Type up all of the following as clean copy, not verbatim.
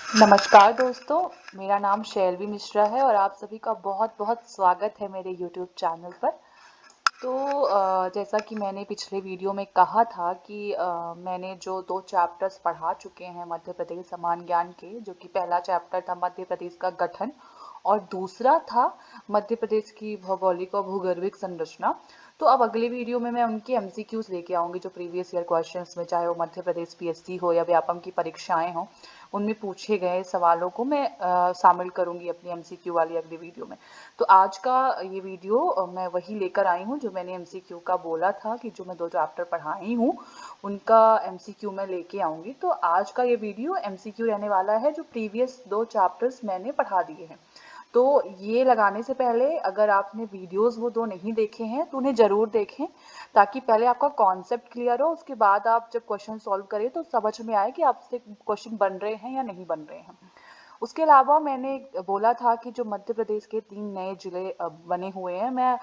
नमस्कार दोस्तों, मेरा नाम शैलवी मिश्रा है और आप सभी का बहुत बहुत स्वागत है मेरे YouTube चैनल पर। तो जैसा कि मैंने पिछले वीडियो में कहा था कि मैंने जो 2 चैप्टर्स पढ़ा चुके हैं मध्य प्रदेश समान ज्ञान के, जो कि पहला चैप्टर था मध्य प्रदेश का गठन और दूसरा था मध्य प्रदेश की भौगोलिक और भूगर्भिक संरचना। तो अब अगले वीडियो में मैं उनके एमसीक्यूज लेके आऊंगी जो प्रीवियस ईयर क्वेश्चंस में, चाहे वो मध्य प्रदेश पीएससी हो या व्यापम की परीक्षाएं हो, उनमें पूछे गए सवालों को मैं शामिल करूंगी अपनी एमसीक्यू वाली अगली वीडियो में। तो आज का ये वीडियो मैं वही लेकर आई हूँ जो मैंने एमसीक्यू का बोला था कि जो मैं 2 चैप्टर पढ़ाई हूँ उनका एमसीक्यू मैं लेके आऊंगी। तो आज का ये वीडियो एमसीक्यू रहने वाला है जो प्रीवियस 2 चैप्टर्स मैंने पढ़ा दिए हैं। तो ये लगाने से पहले अगर आपने वीडियोस वो 2 नहीं देखे हैं तो उन्हें ज़रूर देखें, ताकि पहले आपका कॉन्सेप्ट क्लियर हो, उसके बाद आप जब क्वेश्चन सॉल्व करें तो समझ में आए कि आपसे क्वेश्चन बन रहे हैं या नहीं बन रहे हैं। उसके अलावा मैंने बोला था कि जो मध्य प्रदेश के 3 नए जिले बने हुए हैं, मैं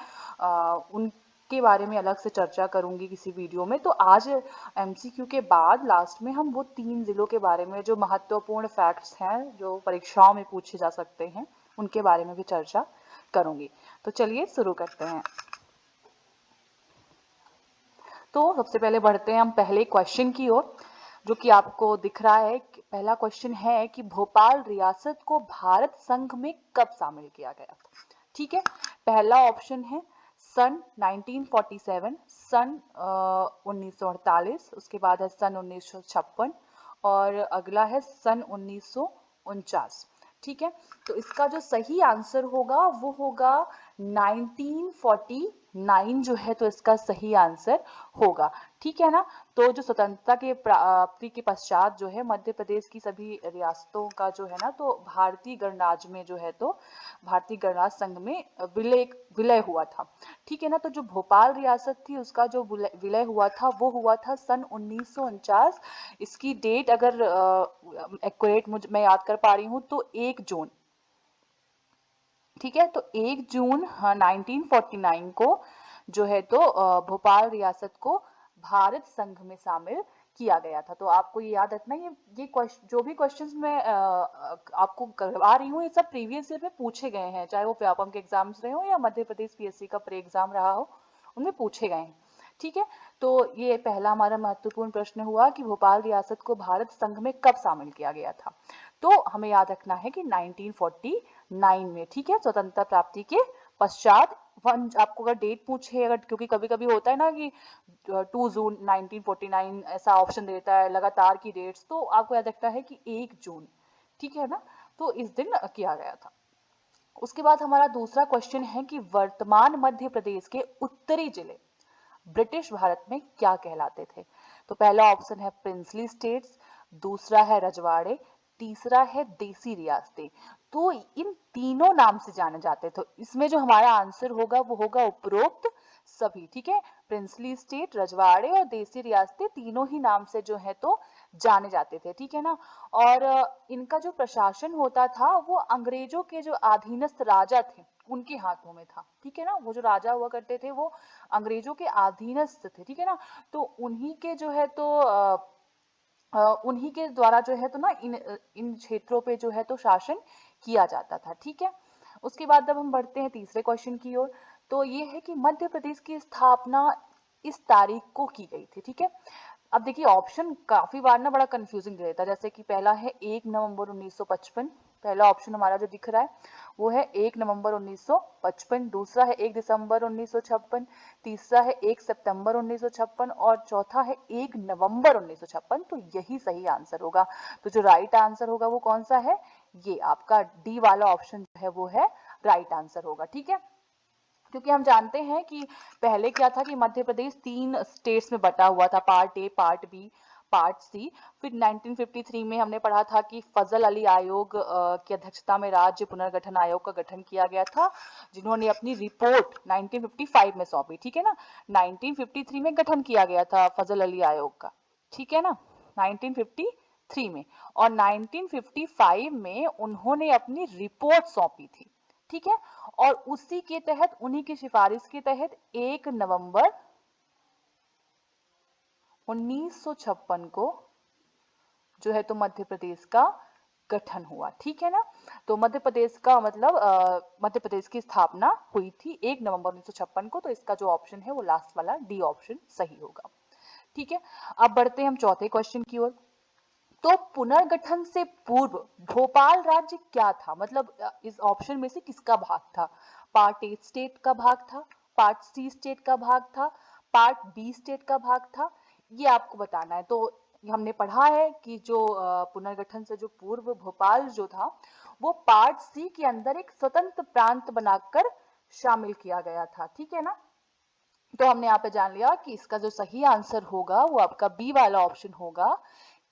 उनके बारे में अलग से चर्चा करूंगी किसी वीडियो में। तो आज एमसीक्यू के बाद लास्ट में हम वो 3 जिलों के बारे में जो महत्वपूर्ण फैक्ट्स हैं जो परीक्षाओं में पूछे जा सकते हैं उनके बारे में भी चर्चा करूंगी। तो चलिए शुरू करते हैं। तो सबसे पहले बढ़ते हैं हम पहले क्वेश्चन की ओर, जो कि आपको दिख रहा है। पहला क्वेश्चन है कि भोपाल रियासत को भारत संघ में कब शामिल किया गया था। ठीक है, पहला ऑप्शन है सन 1947, सन 1948, उसके बाद है सन 1956 और अगला है सन 1949। ठीक है, तो इसका जो सही आंसर होगा वो होगा 1949 जो है, तो इसका सही आंसर होगा। ठीक है ना। तो जो स्वतंत्रता के प्राप्ति के पश्चात जो है मध्य प्रदेश की सभी रियासतों का जो है ना, तो भारतीय गणराज्य में जो है, तो भारतीय गणराज्य संघ में विलय विलय हुआ था। ठीक है ना। तो जो भोपाल रियासत थी उसका जो विलय हुआ था वो हुआ था सन 1949। इसकी डेट अगर एक्यूरेट मुझे मैं याद कर पा रही हूँ तो 1 जून। ठीक है, तो 1 जून, हाँ, 1949 को जो है तो भोपाल रियासत को भारत संघ में शामिल किया गया था। तो आपको ये याद रखना, ये क्वेश्चन, जो भी क्वेश्चंस मैं आपको करवा रही हूँ, ये सब प्रीवियस ईयर में पूछे गए हैं, चाहे वो व्यापम के एग्जाम्स रहे हो या मध्य प्रदेश पीएससी का प्री एग्जाम रहा हो, उनमें पूछे गए हैं। ठीक है, तो ये पहला हमारा महत्वपूर्ण प्रश्न हुआ कि भोपाल रियासत को भारत संघ में कब शामिल किया गया था। तो हमें याद रखना है कि 1949 में। ठीक है, स्वतंत्रता प्राप्ति के पश्चात। वन आपको अगर डेट पूछे, अगर, क्योंकि कभी कभी होता है ना कि 2 जून 1949 ऐसा ऑप्शन देता है लगातार की डेट्स, तो आपको याद रखना है कि 1 जून। ठीक है ना, तो इस दिन किया गया था। उसके बाद हमारा दूसरा क्वेश्चन है कि वर्तमान मध्य प्रदेश के उत्तरी जिले ब्रिटिश भारत में क्या कहलाते थे। तो पहला ऑप्शन है प्रिंसली स्टेट्स, दूसरा है रजवाड़े, तीसरा है देसी रियासतें। तो इन तीनों नाम से जाने जाते थे। तो इसमें जो हमारा आंसर होगा वो होगा उपरोक्त सभी। ठीक है, प्रिंसली स्टेट, रजवाड़े और देसी रियासतें तीनों ही नाम से जो है तो जाने जाते थे। ठीक है ना। और इनका जो प्रशासन होता था वो अंग्रेजों के जो अधीनस्थ राजा थे उनके हाथों में था। ठीक है ना, वो जो राजा हुआ करते थे वो अंग्रेजों के अधीनस्थ थे। ठीक है ना, तो उन्हीं के जो है तो उन्हीं के द्वारा जो है तो ना इन क्षेत्रों पे जो है तो शासन किया जाता था। ठीक है, उसके बाद जब हम बढ़ते हैं तीसरे क्वेश्चन की ओर, तो ये है कि मध्य प्रदेश की स्थापना इस तारीख को की गई थी। ठीक है, अब देखिए ऑप्शन काफी बार ना बड़ा कंफ्यूजिंग दे देता है। जैसे कि पहला है 1 नवंबर 1955, पहला ऑप्शन हमारा जो दिख रहा है वो है 1 नवंबर 1955, दूसरा है 1 दिसंबर 1956, तीसरा है 1 सितंबर 1956 और चौथा है 1 नवंबर 1956। तो यही सही आंसर होगा। तो जो राइट आंसर होगा वो कौन सा है, ये आपका डी वाला ऑप्शन जो है वो है राइट आंसर होगा। ठीक है, क्योंकि हम जानते हैं कि पहले क्या था कि मध्य प्रदेश 3 स्टेट्स में बटा हुआ था, part A, part B, part C. फिर 1953 में हमने पढ़ा था कि फजल अली आयोग की अध्यक्षता में राज्य पुनर्गठन आयोग का गठन किया गया था, जिन्होंने अपनी रिपोर्ट 1955 में सौंपी। ठीक है ना, 1953 में गठन किया गया था फजल अली आयोग का। ठीक है ना, 1953 में, और 1955 में उन्होंने अपनी रिपोर्ट सौंपी थी। ठीक है, और उसी के तहत, उन्हीं की सिफारिश के तहत 1 नवंबर 1956 को जो है तो मध्य प्रदेश का गठन हुआ, ठीक है ना। तो मध्य प्रदेश का मतलब मध्य प्रदेश की स्थापना हुई थी 1 नवंबर 1956 को। तो इसका जो ऑप्शन है वो लास्ट वाला डी ऑप्शन सही होगा, ठीक है। अब बढ़ते हैं हम चौथे क्वेश्चन की ओर। तो पुनर्गठन से पूर्व भोपाल राज्य क्या था, मतलब इस ऑप्शन में से किसका भाग था? पार्ट ए स्टेट का भाग था, पार्ट सी स्टेट का भाग था, पार्ट बी स्टेट का भाग था, ये आपको बताना है। तो हमने पढ़ा है कि जो पुनर्गठन से जो पूर्व भोपाल जो था वो पार्ट सी के अंदर एक स्वतंत्र प्रांत बनाकर शामिल किया गया था, ठीक है ना। तो हमने यहाँ पे जान लिया कि इसका जो सही आंसर होगा वो आपका बी वाला ऑप्शन होगा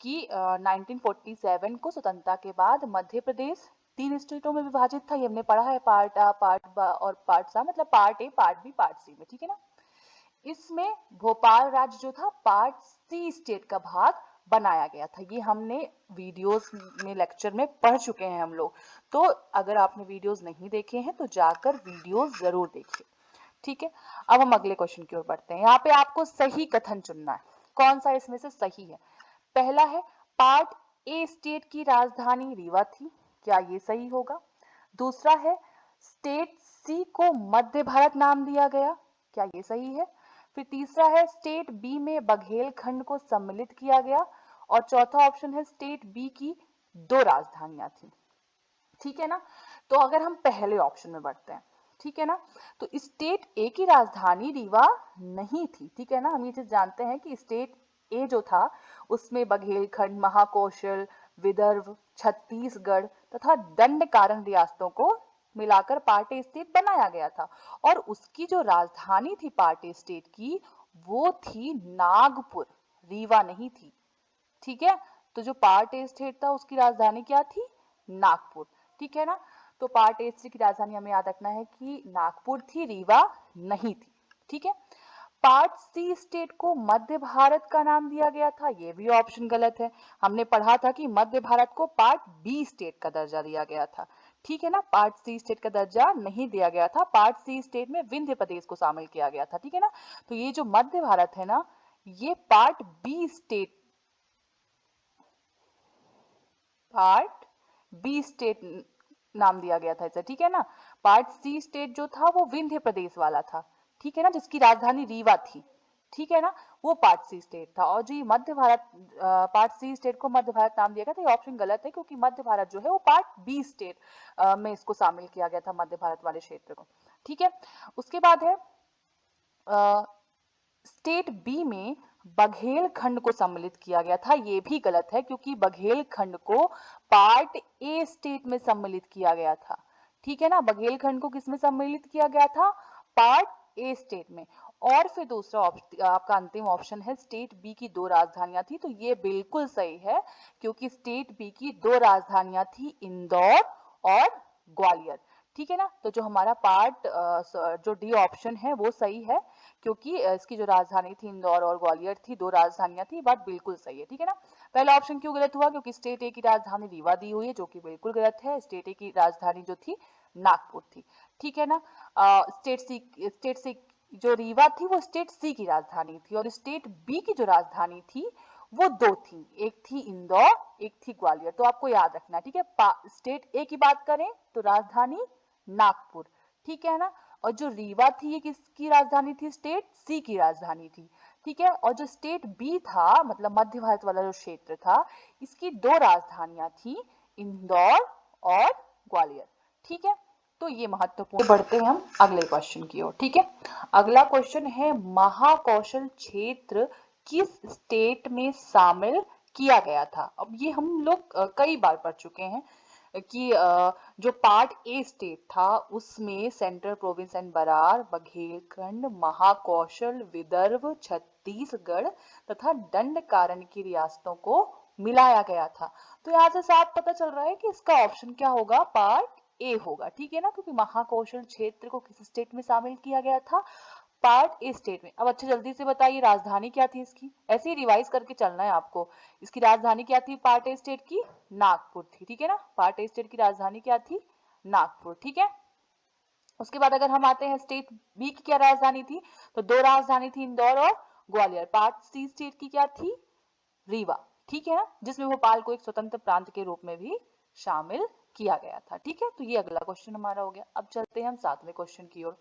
कि 1947 को स्वतंत्रता के बाद मध्य प्रदेश 3 स्टेटों में विभाजित था। ये हमने पढ़ा है, पार्ट आ, पार्ट बा और पार्ट सा, मतलब part A, part B, part C में, ठीक है ना। इसमें भोपाल राज्य जो था पार्ट सी स्टेट का भाग बनाया गया था। ये हमने वीडियोस में लेक्चर में पढ़ चुके हैं हम लोग। तो अगर आपने वीडियोस नहीं देखे हैं तो जाकर वीडियोस जरूर देखिए, ठीक है। अब हम अगले क्वेश्चन की ओर बढ़ते हैं। यहाँ पे आपको सही कथन चुनना है, कौन सा इसमें से सही है। पहला है पार्ट ए स्टेट की राजधानी रीवा थी, क्या ये सही होगा? दूसरा है स्टेट सी को मध्य भारत नाम दिया गया, क्या ये सही है? फिर तीसरा है स्टेट बी में बघेलखंड को सम्मिलित किया गया, और चौथा ऑप्शन है स्टेट बी की 2 राजधानियां थी, ठीक है ना। तो अगर हम पहले ऑप्शन में बढ़ते हैं, ठीक है ना, तो स्टेट ए की राजधानी रीवा नहीं थी, ठीक है ना। हम ये चीज जानते हैं कि स्टेट ए जो था उसमें बघेलखंड, महाकौशल, विदर्भ, छत्तीसगढ़ तथा दंडकारण्य रियासतों को मिलाकर पार्टी स्टेट बनाया गया था, और उसकी जो राजधानी थी पार्टी स्टेट की वो थी नागपुर, रीवा नहीं थी, ठीक है। तो जो पार्ट ए स्टेट था उसकी राजधानी क्या थी? नागपुर, ठीक है ना। तो पार्ट ए स्टेट की राजधानी हमें याद रखना है कि नागपुर थी, रीवा नहीं थी, ठीक है। पार्ट सी स्टेट को मध्य भारत का नाम दिया गया था, ये भी ऑप्शन गलत है। हमने पढ़ा था कि मध्य भारत को पार्ट बी स्टेट का दर्जा दिया गया था, ठीक है ना। पार्ट सी स्टेट का दर्जा नहीं दिया गया था, पार्ट सी स्टेट में विंध्य प्रदेश को शामिल किया गया था, ठीक है ना। तो ये जो मध्य भारत है ना, ये part B state, part B state नाम दिया गया था इसे, ठीक है ना। पार्ट सी स्टेट जो था वो विंध्य प्रदेश वाला था, ठीक है ना, जिसकी राजधानी रीवा थी, ठीक है ना। वो पार्ट सी स्टेट था, और जो मध्य भारत, पार्ट सी स्टेट को मध्य भारत नाम दिया गया था, ये ऑप्शन गलत है, क्योंकि मध्य भारत जो है वो पार्ट बी स्टेट में इसको शामिल किया गया था, मध्य भारत वाले क्षेत्र को, ठीक है। उसके बाद है स्टेट बी में बघेलखंड को सम्मिलित किया गया था, ये भी गलत है, क्योंकि बघेलखंड को पार्ट ए स्टेट में सम्मिलित किया गया था, ठीक है ना। बघेलखंड को किसमें सम्मिलित किया गया था? पार्ट ए स्टेट में। और फिर दूसरा आपका अंतिम ऑप्शन है स्टेट बी की 2 राजधानियां थी, तो ये बिल्कुल सही है, क्योंकि स्टेट बी की 2 राजधानियां थी, इंदौर और ग्वालियर, ठीक है ना। तो जो हमारा पार्ट जो डी ऑप्शन है वो सही है, क्योंकि इसकी जो राजधानी थी इंदौर और ग्वालियर थी, 2 राजधानियां थी, बात बिल्कुल सही है, ठीक है ना। पहला ऑप्शन क्यों गलत हुआ? क्योंकि स्टेट ए की राजधानी रीवा दी हुई है, जो कि बिल्कुल गलत है। स्टेट ए की राजधानी जो थी नागपुर थी, ठीक है ना। स्टेट सी जो रीवा थी वो स्टेट सी की राजधानी थी, और स्टेट बी की जो राजधानी थी वो 2 थी, एक थी इंदौर, एक थी ग्वालियर। तो आपको याद रखना, ठीक है। स्टेट ए की बात करें तो राजधानी नागपुर, ठीक है ना। और जो रीवा थी ये किसकी राजधानी थी? स्टेट सी की राजधानी थी, ठीक है। और जो स्टेट बी था, मतलब मध्य भारत वाला जो क्षेत्र था, इसकी 2 राजधानियां थी, इंदौर और ग्वालियर, ठीक है। तो ये महत्वपूर्ण। बढ़ते हैं हम अगले क्वेश्चन की ओर, ठीक है। अगला क्वेश्चन है महाकौशल क्षेत्र किस स्टेट में शामिल किया गया था? अब ये हम लोग कई बार पढ़ चुके हैं कि जो पार्ट ए स्टेट था उसमें central province and Berar, Baghelkhand, Mahakoshal, Vidarbha, Chhattisgarh तथा दंडकारण्य की रियासतों को मिलाया गया था। तो यहाँ से साफ पता चल रहा है कि इसका ऑप्शन क्या होगा? पार्ट ए होगा, ठीक है ना, क्योंकि महाकौशल क्षेत्र को किस स्टेट में शामिल किया गया था? पार्ट ए स्टेट में। अब अच्छा जल्दी से बताइए राजधानी क्या थी इसकी, ऐसे ही रिवाइज करके चलना है आपको। इसकी राजधानी क्या थी पार्ट ए स्टेट की? नागपुर थी, ठीक है ना। पार्ट ए स्टेट की राजधानी क्या थी? नागपुर, ठीक है। उसके बाद अगर हम आते हैं स्टेट बी की क्या राजधानी थी, तो 2 राजधानी थी, इंदौर और ग्वालियर। पार्ट सी स्टेट की क्या थी? रीवा, ठीक है ना, जिसमें भोपाल को एक स्वतंत्र प्रांत के रूप में भी शामिल किया गया था। ठीक है, तो ये अगला क्वेश्चन हमारा हो गया। अब चलते हैं हम 7वें क्वेश्चन की ओर।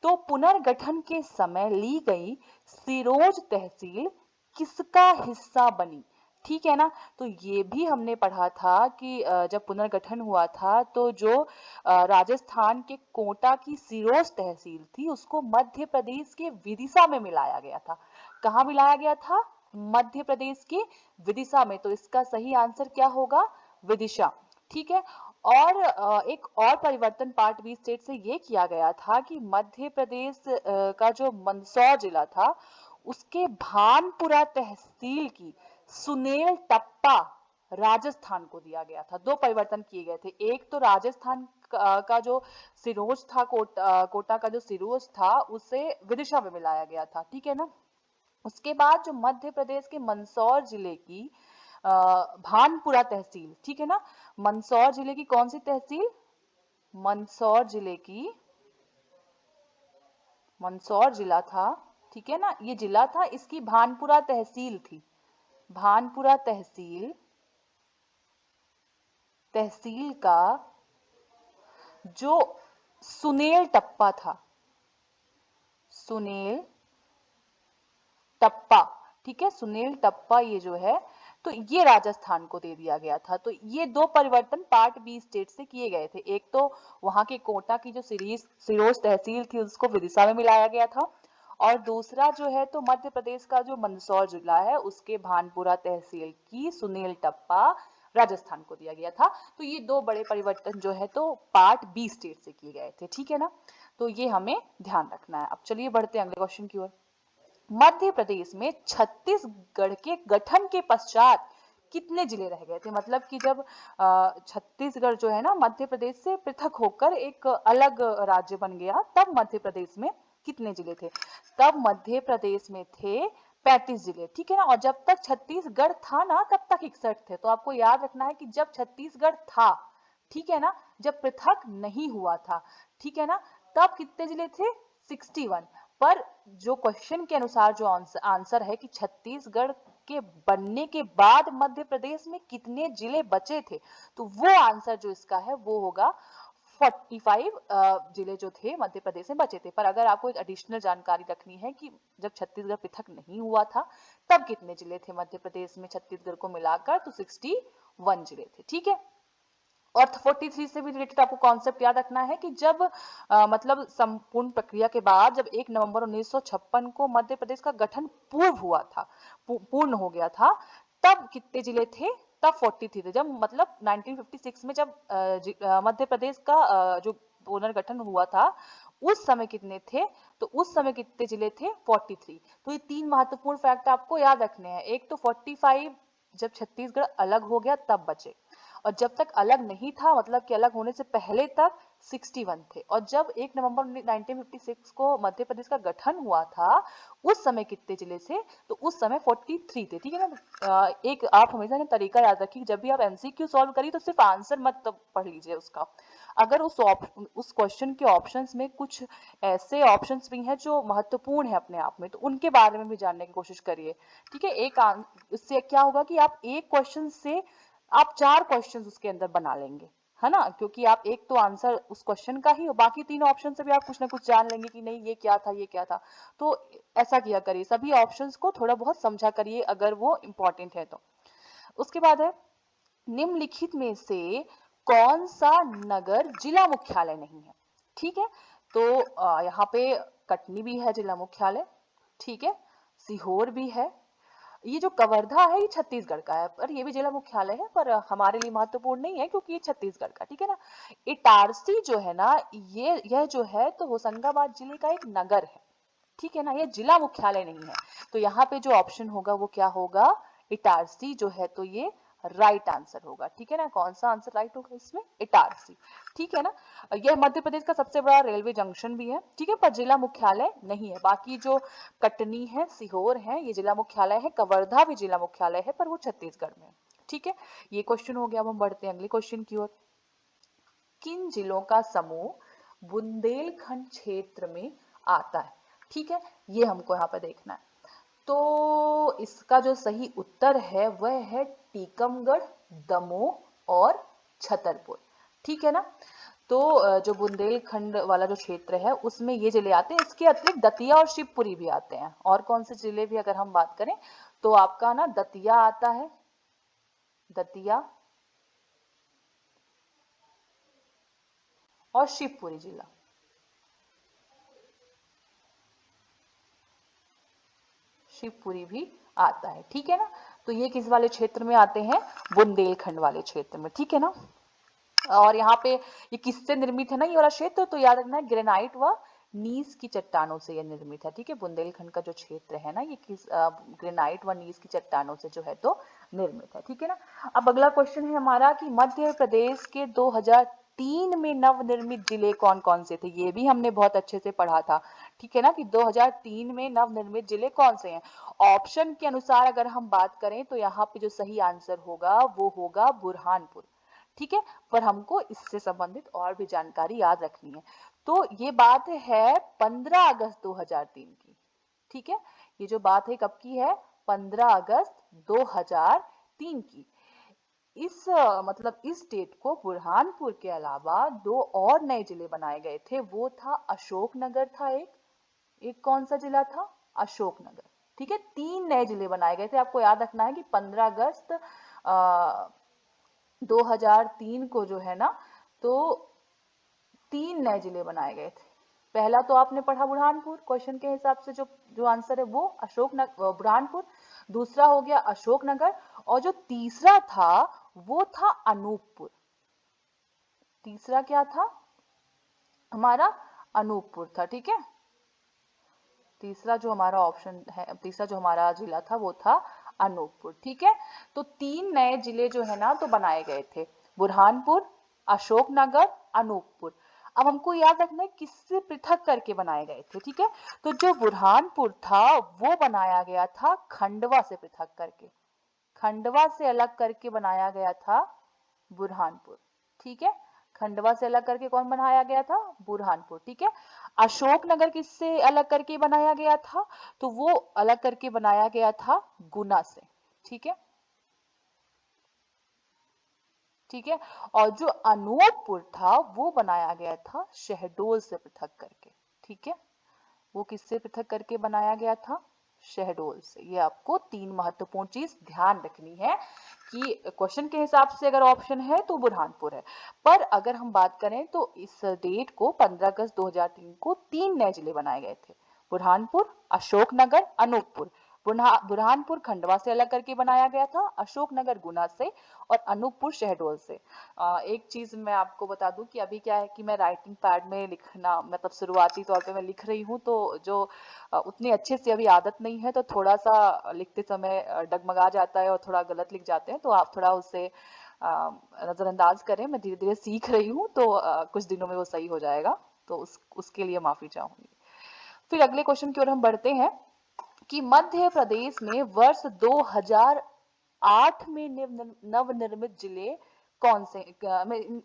तो पुनर्गठन के समय ली गई सिरोज तहसील किसका हिस्सा बनी? ठीक है ना, तो ये भी हमने पढ़ा था कि जब पुनर्गठन हुआ था तो जो राजस्थान के कोटा की सिरोज तहसील थी उसको मध्य प्रदेश के विदिशा में मिलाया गया था। कहाँ मिलाया गया था? मध्य प्रदेश के विदिशा में। तो इसका सही आंसर क्या होगा? विदिशा। ठीक है, और एक और परिवर्तन पार्ट बी स्टेट से ये किया गया था कि मध्य प्रदेश का जो मंदसौर जिला था उसके भानपुरा तहसील की सुनेल टप्पा राजस्थान को दिया गया था। दो परिवर्तन किए गए थे, एक तो राजस्थान का जो सिरोज था, कोटा का जो सिरोज था उसे विदिशा में मिलाया गया था। ठीक है ना, उसके बाद जो मध्य प्रदेश के मंदसौर जिले की भानपुरा तहसील, ठीक है ना, मंदसौर जिले की कौन सी तहसील? मंदसौर जिले की, मंदसौर जिला था, ठीक है ना, ये जिला था, इसकी भानपुरा तहसील थी। भानपुरा तहसील, तहसील का जो सुनेल टप्पा था, सुनेल टप्पा, ठीक है, सुनील टप्पा ये जो है, तो ये राजस्थान को दे दिया गया था। तो ये दो परिवर्तन पार्ट बी स्टेट से किए गए थे। एक तो वहां के कोटा की जो सिरोज तहसील थी उसको विदिशा में मिलाया गया था, और दूसरा जो है तो मध्य प्रदेश का जो मंदसौर जिला है उसके भानपुरा तहसील की सुनील टप्पा राजस्थान को दिया गया था। तो ये दो बड़े परिवर्तन जो है तो पार्ट बी स्टेट से किए गए थे। ठीक है ना, तो ये हमें ध्यान रखना है। अब चलिए बढ़ते हैं अगले क्वेश्चन की ओर। मध्य प्रदेश में छत्तीसगढ़ के गठन के पश्चात कितने जिले रह गए थे? मतलब कि जब छत्तीसगढ़ जो है ना मध्य प्रदेश से पृथक होकर एक अलग राज्य बन गया, तब मध्य प्रदेश में कितने जिले थे? तब मध्य प्रदेश में थे 35 जिले। ठीक है ना, और जब तक छत्तीसगढ़ था ना तब तक 61 थे। तो आपको याद रखना है कि जब छत्तीसगढ़ था, ठीक है ना, जब पृथक नहीं हुआ था, ठीक है ना, तब कितने जिले थे? 61। पर जो क्वेश्चन के अनुसार जो आंसर है कि छत्तीसगढ़ के बनने के बाद मध्य प्रदेश में कितने जिले बचे थे, तो वो आंसर जो इसका है वो होगा 45 जिले जो थे मध्य प्रदेश में बचे थे। पर अगर आपको एक एडिशनल जानकारी रखनी है कि जब छत्तीसगढ़ पृथक नहीं हुआ था तब कितने जिले थे मध्य प्रदेश में छत्तीसगढ़ को मिलाकर, तो 61 जिले थे। ठीक है, और 43 से भी रिलेटेड आपको कॉन्सेप्ट याद रखना है कि जब मतलब संपूर्ण प्रक्रिया के बाद जब 1 नवंबर 1956 को मध्य प्रदेश का गठन पूर्व हुआ था, पूर्ण हो गया था, तब कितने जिले थे? तब 43 थे। जब मतलब 1956 में जब मध्य प्रदेश का जो पुनर्गठन हुआ था उस समय कितने थे? तो उस समय कितने जिले थे? 43। तो ये तीन महत्वपूर्ण फैक्ट आपको याद रखने हैं। एक तो 45 जब छत्तीसगढ़ अलग हो गया तब बचे, और जब तक अलग नहीं था मतलब कि अलग होने से पहले तक 61 थे, और जब 1 नवंबर 1956 को मध्य प्रदेश का गठन हुआ था उस समय कितने जिले थे? तो उस समय 43 थे। ठीक है ना, एक आप हमेशा ना तरीका याद रखिए, जब भी आप एमसीक्यू सॉल्व करिए तो सिर्फ आंसर मत पढ़ लीजिए उसका, अगर उस क्वेश्चन के ऑप्शंस में कुछ ऐसे ऑप्शंस भी हैं जो महत्वपूर्ण है अपने आप में, तो उनके बारे में भी जानने की कोशिश करिए। ठीक है, इससे क्या होगा कि आप एक क्वेश्चन से आप 4 क्वेश्चंस उसके अंदर बना लेंगे, है ना, क्योंकि आप एक तो आंसर उस क्वेश्चन का ही, बाकी तीनों ऑप्शन से भी आप कुछ ना कुछ जान लेंगे कि नहीं ये क्या था ये क्या था। तो ऐसा किया करिए, सभी ऑप्शंस को थोड़ा बहुत समझा करिए अगर वो इंपॉर्टेंट है तो। उसके बाद है, निम्नलिखित में से कौन सा नगर जिला मुख्यालय नहीं है? ठीक है, तो यहाँ पे कटनी भी है जिला मुख्यालय, ठीक है, सीहोर भी है, ये जो कवर्धा है ये छत्तीसगढ़ का है, पर ये भी जिला मुख्यालय है, पर हमारे लिए महत्वपूर्ण नहीं है क्योंकि ये छत्तीसगढ़ का, ठीक है ना। इटारसी जो है ना, यह जो है तो होशंगाबाद जिले का एक नगर है, ठीक है ना, ये जिला मुख्यालय नहीं है। तो यहाँ पे जो ऑप्शन होगा वो क्या होगा? इटारसी जो है तो ये राइट आंसर होगा। ठीक है ना, कौन सा आंसर राइट होगा इसमें? इटारसी। ठीक है ना, यह मध्य प्रदेश का सबसे बड़ा रेलवे जंक्शन भी है, ठीक है, पर जिला मुख्यालय नहीं है। बाकी जो कटनी है, सीहोर है, ये जिला मुख्यालय है, कवर्धा भी जिला मुख्यालय है, पर वो छत्तीसगढ़ में है। ठीक है, ये क्वेश्चन हो गया। अब हम बढ़ते हैं अगले क्वेश्चन की ओर। किन जिलों का समूह बुंदेलखंड क्षेत्र में आता है? ठीक है, ये हमको यहाँ पे देखना है। तो इसका जो सही उत्तर है वह है टीकमगढ़, दमोह और छतरपुर। ठीक है ना। तो जो बुंदेलखंड वाला जो क्षेत्र है उसमें ये जिले आते हैं। इसके अतिरिक्त दतिया और शिवपुरी भी आते हैं। और कौन से जिले भी अगर हम बात करें तो आपका ना दतिया आता है, दतिया और शिवपुरी जिला। शिवपुरी भी आता है। ठीक है ना। तो ये किस वाले क्षेत्र में आते हैं, बुंदेलखंड वाले क्षेत्र में। ठीक है ना। और यहाँ पे ये किससे निर्मित है ना ये वाला क्षेत्र, तो याद रखना है ग्रेनाइट व नीस की चट्टानों से ये निर्मित है। ठीक है। बुंदेलखंड का जो क्षेत्र है ना ये किस ग्रेनाइट व नीस की चट्टानों से जो है तो निर्मित है। ठीक है ना। अब अगला क्वेश्चन है हमारा कि मध्य प्रदेश के 2003 में नवनिर्मित जिले कौन कौन से थे। ये भी हमने बहुत अच्छे से पढ़ा था। ठीक है ना कि 2003 में नवनिर्मित जिले कौन से हैं। ऑप्शन के अनुसार अगर हम बात करें तो यहाँ पे जो सही आंसर होगा वो होगा बुरहानपुर। ठीक है। पर हमको इससे संबंधित और भी जानकारी याद रखनी है। तो ये बात है 15 अगस्त 2003 की। ठीक है। ये जो बात है कब की है, 15 अगस्त 2003 की। इस मतलब इस डेट को बुरहानपुर के अलावा दो और नए जिले बनाए गए थे। वो था अशोकनगर था एक कौन सा जिला था, अशोकनगर। ठीक है। 3 नए जिले बनाए गए थे। आपको याद रखना है कि 15 अगस्त 2003 को जो है ना तो 3 नए जिले बनाए गए थे। पहला तो आपने पढ़ा बुरहानपुर, क्वेश्चन के हिसाब से जो जो आंसर है वो अशोकनगर बुरहानपुर। दूसरा हो गया अशोकनगर और जो तीसरा था वो था अनूपपुर। तीसरा क्या था हमारा, अनूपपुर था। ठीक है। तीसरा जो हमारा ऑप्शन है, तीसरा जो हमारा जिला था वो था अनूपपुर। ठीक है। तो 3 नए जिले जो है ना तो बनाए गए थे, बुरहानपुर, अशोकनगर, अनूपपुर। अब हमको याद रखना है किससे पृथक करके बनाए गए थे। ठीक है। तो जो बुरहानपुर था वो बनाया गया था खंडवा से पृथक करके, खंडवा से अलग करके बनाया गया था बुरहानपुर। ठीक है। खंडवा से अलग करके कौन बनाया गया था, बुरहानपुर। ठीक है। अशोकनगर किससे अलग करके बनाया गया था, तो वो अलग करके बनाया गया था गुना से। ठीक है। ठीक है। और जो अनूपपुर था वो बनाया गया था शहडोल से पृथक करके। ठीक है। वो किससे पृथक करके बनाया गया था, शहडोल से। ये आपको 3 महत्वपूर्ण चीज ध्यान रखनी है कि क्वेश्चन के हिसाब से अगर ऑप्शन है तो बुरहानपुर है, पर अगर हम बात करें तो इस डेट को 15 अगस्त 2003 को 3 नए जिले बनाए गए थे, बुरहानपुर, अशोकनगर, अनूपपुर। बुरहानपुर खंडवा से अलग करके बनाया गया था, अशोकनगर गुना से और अनूपपुर शहडोल से। एक चीज मैं आपको बता दूं कि अभी क्या है कि मैं राइटिंग पैड में लिखना मतलब शुरुआती तौर पे मैं लिख रही हूँ, तो जो उतनी अच्छे से अभी आदत नहीं है, तो थोड़ा सा लिखते समय डगमगा जाता है और थोड़ा गलत लिख जाते हैं, तो आप थोड़ा उससे नजरअंदाज करें। मैं धीरे धीरे सीख रही हूँ, तो कुछ दिनों में वो सही हो जाएगा, तो उसके लिए माफी चाहूंगी। फिर अगले क्वेश्चन की ओर हम बढ़ते हैं कि मध्य प्रदेश में वर्ष 2008 में नवनिर्मित जिले कौन से,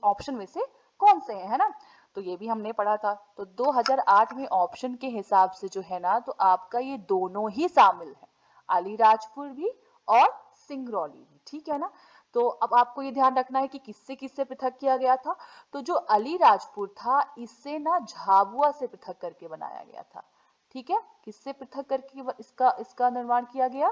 ऑप्शन में से कौन से हैं, है ना। तो ये भी हमने पढ़ा था। तो 2008 में ऑप्शन के हिसाब से जो है ना तो आपका ये दोनों ही शामिल है, अलीराजपुर भी और सिंगरौली भी। ठीक है ना। तो अब आपको ये ध्यान रखना है कि किससे किससे पृथक किया गया था। तो जो अलीराजपुर था इससे ना झाबुआ से पृथक करके बनाया गया था। ठीक है। किससे पृथक करके इसका इसका निर्माण किया गया,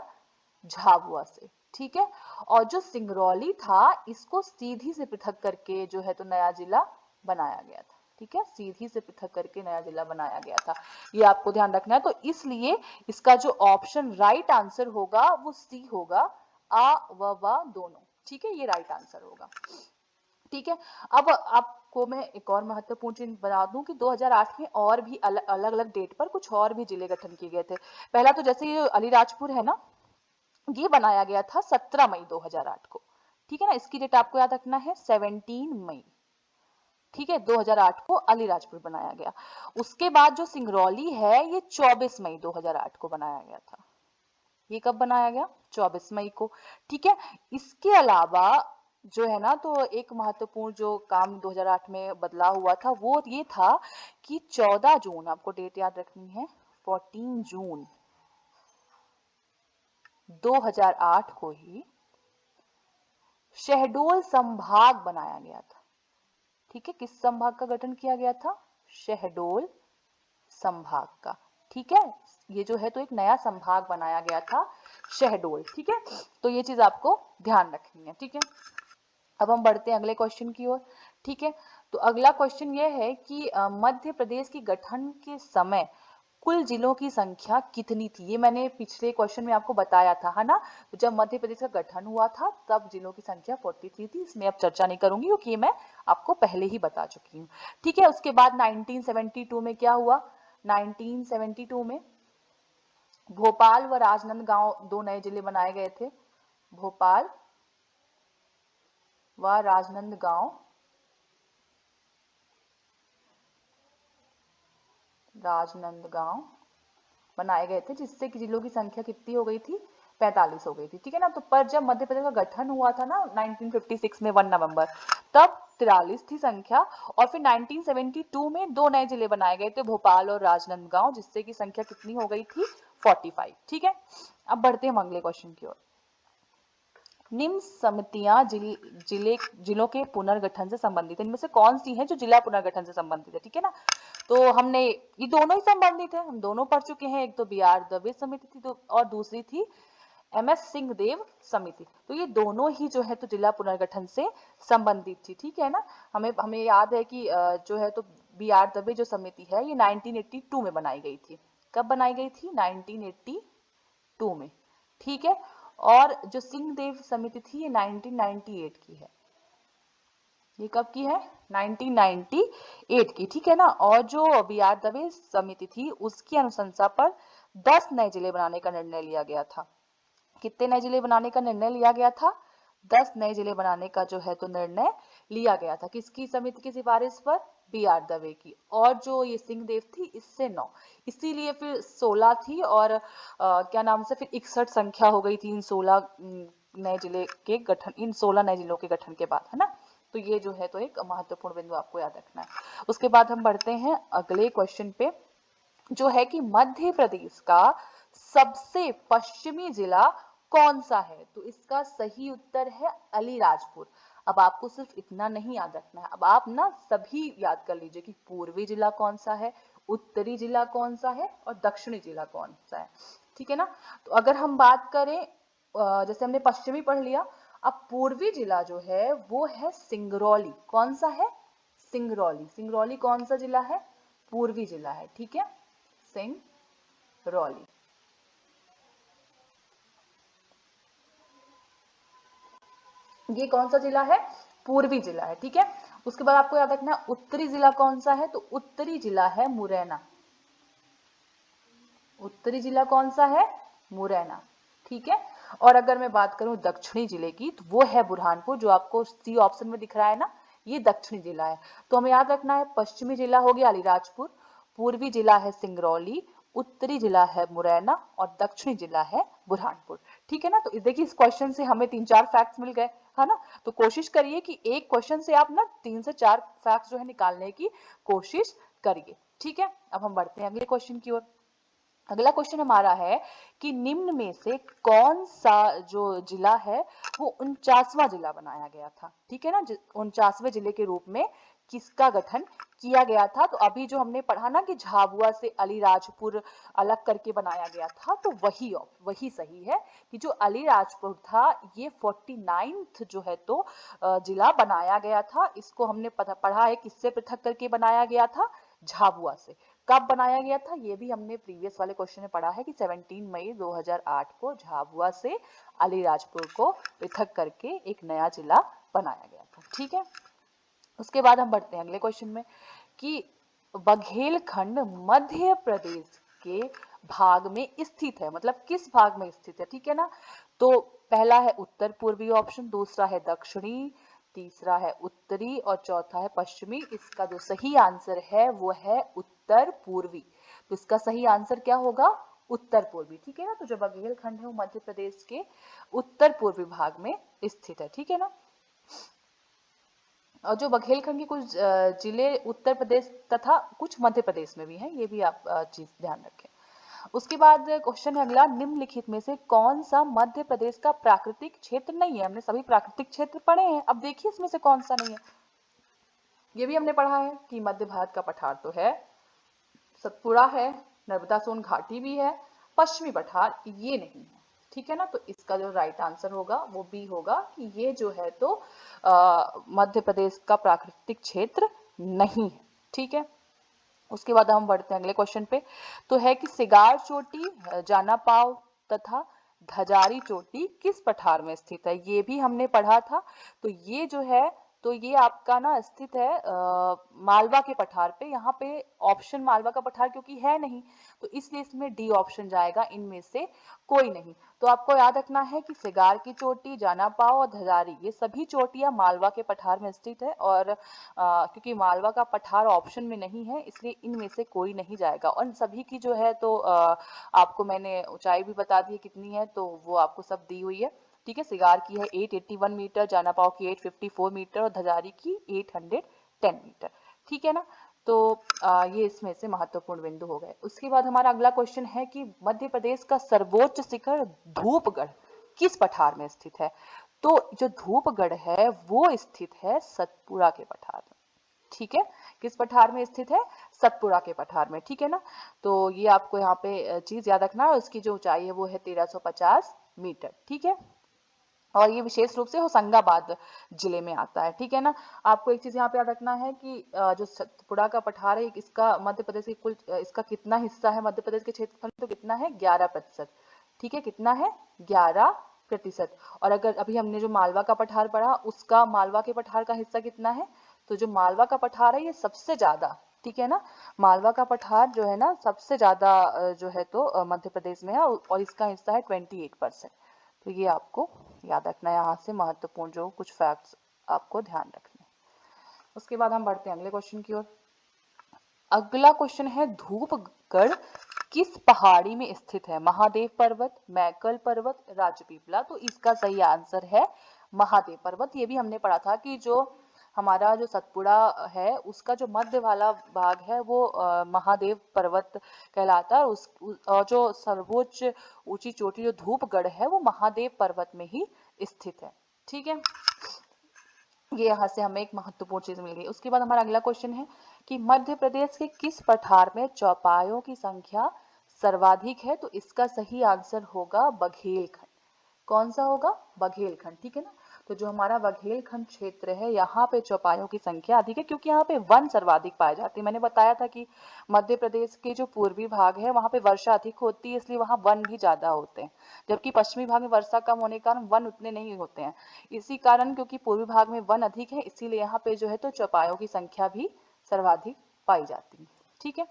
झाबुआ से। ठीक है। और जो सिंगरौली था इसको सीधी से पृथक करके जो है तो नया जिला बनाया गया था। ठीक है। सीधी से पृथक करके नया जिला बनाया गया था, ये आपको ध्यान रखना है। तो इसलिए इसका जो ऑप्शन राइट आंसर होगा वो सी होगा, आ व दोनों। ठीक है। ये राइट आंसर होगा। ठीक है। अब आपको मैं एक और महत्वपूर्ण चीज बता दूं कि 2008 में और भी अलग अलग डेट पर कुछ और भी जिले गठन किए गए थे। पहला तो जैसे ये अलीराजपुर है ना, ये बनाया गया था 17 मई 2008 को। ठीक है ना। इसकी डेट आपको याद रखना है 17 मई। ठीक है। 2008 को अलीराजपुर बनाया गया। उसके बाद जो सिंगरौली है ये 24 मई 2008 को बनाया गया था। ये कब बनाया गया, 24 मई को। ठीक है। इसके अलावा जो है ना तो एक महत्वपूर्ण जो काम 2008 में बदलाव हुआ था वो ये था कि 14 जून, आपको डेट याद रखनी है, 14 जून 2008 को ही शहडोल संभाग बनाया गया था। ठीक है, किस संभाग का गठन किया गया था? शहडोल संभाग का। ठीक है, ये जो है तो एक नया संभाग बनाया गया था, शहडोल। ठीक है, तो ये चीज आपको ध्यान रखनी है। ठीक है, अब हम बढ़ते हैं अगले क्वेश्चन की ओर। ठीक है, तो अगला क्वेश्चन ये है कि मध्य प्रदेश की गठन के समय कुल जिलों की संख्या कितनी थी? ये मैंने पिछले क्वेश्चन में आपको बताया था, है ना। तो जब मध्य प्रदेश का गठन हुआ था तब जिलों की संख्या 43 थी। इसमें अब चर्चा नहीं करूंगी क्योंकि ये मैं आपको पहले ही बता चुकी हूँ। ठीक है, उसके बाद 1972 में क्या हुआ? 1972 में भोपाल व राजनांदगांव दो नए जिले बनाए गए थे। भोपाल व राजनांदगांव बनाए गए थे, जिससे कि जिलों की संख्या कितनी हो गई थी? 45 हो गई थी। ठीक है ना। तो पर जब मध्य प्रदेश का गठन हुआ था ना 1956 में 1 नवंबर, तब 43 थी संख्या। और फिर 1972 में दो नए जिले बनाए गए थे, भोपाल और राजनांदगांव, जिससे कि संख्या कितनी हो गई थी? 45। ठीक है, अब बढ़ते हैं अगले क्वेश्चन की ओर। निम्न समितियां जिलों के पुनर्गठन से संबंधित है। इनमें से कौन सी है जो जिला पुनर्गठन से संबंधित है? ठीक है ना। तो हमने ये दोनों ही संबंधित है, हम दोनों पढ़ चुके हैं। एक तो बी आर दवे समिति थी तो, और दूसरी थी एम एस सिंहदेव समिति। तो ये दोनों ही जो है तो जिला पुनर्गठन से संबंधित थी। ठीक है ना। हमें हमें याद है कि जो है तो बी आर दवे जो समिति है ये 1982 में बनाई गई थी। कब बनाई गई थी? 1982 में। ठीक है, और जो सिंहदेव समिति थी ये 1998 की है। ये कब की है? 1998 की। ठीक है ना। और जो बी आर दवे समिति थी उसकी अनुशंसा पर 10 नए जिले बनाने का निर्णय लिया गया था। कितने नए जिले बनाने का निर्णय लिया गया था? 10 नए जिले बनाने का जो है तो निर्णय लिया गया था। किसकी समिति की सिफारिश पर? बी आर दवे की। और जो ये सिंहदेव थी इससे 9, इसीलिए फिर 16 थी। और क्या नाम से फिर 61 संख्या हो गई थी इन 16 नए जिले के गठन, इन 16 नए जिलों के गठन के बाद, है ना। तो ये जो है तो एक महत्वपूर्ण बिंदु आपको याद रखना है। उसके बाद हम बढ़ते हैं अगले क्वेश्चन पे, जो है कि मध्य प्रदेश का सबसे पश्चिमी जिला कौन सा है? तो इसका सही उत्तर है अलीराजपुर। अब आपको सिर्फ इतना नहीं याद रखना है, अब आप ना सभी याद कर लीजिए कि पूर्वी जिला कौन सा है, उत्तरी जिला कौन सा है और दक्षिणी जिला कौन सा है। ठीक है ना। तो अगर हम बात करें, जैसे हमने पश्चिमी पढ़ लिया, अब पूर्वी जिला जो है वो है सिंगरौली। कौन सा है? सिंगरौली। सिंगरौली कौन सा जिला है? पूर्वी जिला है। ठीक है, सिंगरौली। ये कौन सा जिला है? पूर्वी जिला है। ठीक है, उसके बाद आपको याद रखना है उत्तरी जिला कौन सा है? तो उत्तरी जिला है मुरैना। उत्तरी जिला कौन सा है? मुरैना। ठीक है, और अगर मैं बात करूं दक्षिणी जिले की तो वो है बुरहानपुर, जो आपको सी ऑप्शन में दिख रहा है ना, ये दक्षिणी जिला है। तो हमें याद रखना है पश्चिमी जिला हो गया अलीराजपुर, पूर्वी जिला है सिंगरौली, उत्तरी जिला है मुरैना और दक्षिणी जिला है बुरहानपुर। ठीक है ना। तो देखिए इस क्वेश्चन से हमें 3-4 फैक्ट्स मिल गए, है ना। तो कोशिश करिए कि एक क्वेश्चन से आप ना 3 से 4 फैक्ट्स जो है निकालने की कोशिश करिए। ठीक है, अब हम बढ़ते हैं अगले क्वेश्चन की ओर। अगला क्वेश्चन हमारा है कि निम्न में से कौन सा जो जिला है वो 49वां जिला बनाया गया था? ठीक है ना, 49वें जिले के रूप में किसका गठन किया गया था? तो अभी जो हमने पढ़ा ना कि झाबुआ से अलीराजपुर अलग करके बनाया गया था, तो वही सही है कि जो अलीराजपुर था ये 49th जो है तो जिला बनाया गया था। इसको हमने पढ़ा है किससे पृथक करके बनाया गया था? झाबुआ से। कब बनाया गया था? ये भी हमने प्रीवियस वाले क्वेश्चन में पढ़ा है कि 17 मई 2008 को झाबुआ से अलीराजपुर को पृथक करके एक नया जिला बनाया गया था। ठीक है, उसके बाद हम बढ़ते हैं अगले क्वेश्चन में कि बघेलखंड मध्य प्रदेश के भाग में स्थित है, मतलब किस भाग में स्थित है? ठीक है ना। तो पहला है उत्तर पूर्वी ऑप्शन, दूसरा है दक्षिणी, तीसरा है उत्तरी और चौथा है पश्चिमी। इसका जो सही आंसर है वो है उत्तर पूर्वी। तो इसका सही आंसर क्या होगा? उत्तर पूर्वी। ठीक है ना। तो जो बघेलखंड है वो मध्य प्रदेश के उत्तर पूर्वी भाग में स्थित है। ठीक है ना। और जो बघेलखंड के कुछ जिले उत्तर प्रदेश तथा कुछ मध्य प्रदेश में भी हैं, ये भी आप चीज ध्यान रखें। उसके बाद क्वेश्चन है अगला, निम्नलिखित में से कौन सा मध्य प्रदेश का प्राकृतिक क्षेत्र नहीं है? हमने सभी प्राकृतिक क्षेत्र पढ़े हैं, अब देखिए इसमें से कौन सा नहीं है। ये भी हमने पढ़ा है कि मध्य भारत का पठार तो है, सतपुड़ा है, नर्मदा सोन घाटी भी है, पश्चिमी पठार ये नहीं है। ठीक है ना, तो इसका जो राइट आंसर होगा वो बी होगा कि ये जो है तो मध्य प्रदेश का प्राकृतिक क्षेत्र नहीं है। ठीक है, उसके बाद हम बढ़ते हैं अगले क्वेश्चन पे। तो है कि सिगार चोटी, जाना पाव तथा धजारी चोटी किस पठार में स्थित है? ये भी हमने पढ़ा था। तो ये जो है तो ये आपका ना स्थित है मालवा के पठार पे। यहाँ पे ऑप्शन मालवा का पठार क्योंकि है नहीं, तो इसलिए इसमें डी ऑप्शन जाएगा, इनमें से कोई नहीं। तो आपको याद रखना है कि सिगार की चोटी, जाना पाव और धजारी ये सभी चोटियां मालवा के पठार में स्थित है, और क्योंकि मालवा का पठार ऑप्शन में नहीं है इसलिए इनमें से कोई नहीं जाएगा। और सभी की जो है तो आपको मैंने ऊंचाई भी बता दी है कितनी है, तो वो आपको सब दी हुई है। ठीक है, सिगार की है 881 मीटर, जाना पाव की 854 मीटर और धजारी की 810 मीटर। ठीक है ना, तो ये इसमें से महत्वपूर्ण बिंदु हो गए। उसके बाद हमारा अगला क्वेश्चन है कि मध्य प्रदेश का सर्वोच्च शिखर धूपगढ़ किस पठार में स्थित है? तो जो धूपगढ़ है वो स्थित है सतपुड़ा के पठार में। ठीक है, किस पठार में स्थित है? सतपुड़ा के पठार में। ठीक है ना, तो ये आपको यहाँ पे चीज याद रखना है। उसकी जो ऊंचाई है वो है 1350 मीटर। ठीक है, और ये विशेष रूप से होशंगाबाद जिले में आता है। ठीक है ना, आपको एक चीज यहाँ पे याद रखना है कि जो सतपुड़ा का पठार है इसका मध्य प्रदेश की कुल इसका कितना हिस्सा है मध्य प्रदेश के क्षेत्रफल में? तो कितना है? 11%। ठीक है, कितना है? 11%। और अगर अभी हमने जो मालवा का पठार पढ़ा उसका मालवा के पठार का हिस्सा कितना है? तो जो मालवा का पठार है ये सबसे ज्यादा, ठीक है ना, मालवा का पठार जो है ना सबसे ज्यादा जो है तो मध्य प्रदेश में है, और इसका हिस्सा है 28%। तो ये आपको याद रखना है, यहाँ से महत्वपूर्ण जो कुछ फैक्ट्स आपको ध्यान रखने। उसके बाद हम बढ़ते हैं अगले क्वेश्चन की ओर। अगला क्वेश्चन है धूपगढ़ किस पहाड़ी में स्थित है? महादेव पर्वत, मैकल पर्वत, राजपीपला। तो इसका सही आंसर है महादेव पर्वत। ये भी हमने पढ़ा था कि जो हमारा जो सतपुड़ा है उसका जो मध्य वाला भाग है वो महादेव पर्वत कहलाता है, और जो सर्वोच्च ऊंची चोटी जो धूपगढ़ है वो महादेव पर्वत में ही स्थित है। ठीक है, ये यहाँ से हमें एक महत्वपूर्ण चीज मिल गई। उसके बाद हमारा अगला क्वेश्चन है कि मध्य प्रदेश के किस पठार में चौपायों की संख्या सर्वाधिक है? तो इसका सही आंसर होगा बघेलखंड। कौन सा होगा? बघेलखंड। ठीक है ना, तो जो हमारा बघेलखंड क्षेत्र है यहाँ पे चौपायों की संख्या अधिक है क्योंकि यहाँ पे वन सर्वाधिक पाए जाते हैं। मैंने बताया था कि मध्य प्रदेश के जो पूर्वी भाग है वहां पे वर्षा अधिक होती है इसलिए वहां वन भी ज्यादा होते हैं, जबकि पश्चिमी भाग में वर्षा कम होने के कारण वन उतने नहीं होते हैं। इसी कारण क्योंकि पूर्वी भाग में वन अधिक है इसीलिए यहाँ पे जो है तो चौपायों की संख्या भी सर्वाधिक पाई जाती है। ठीक है,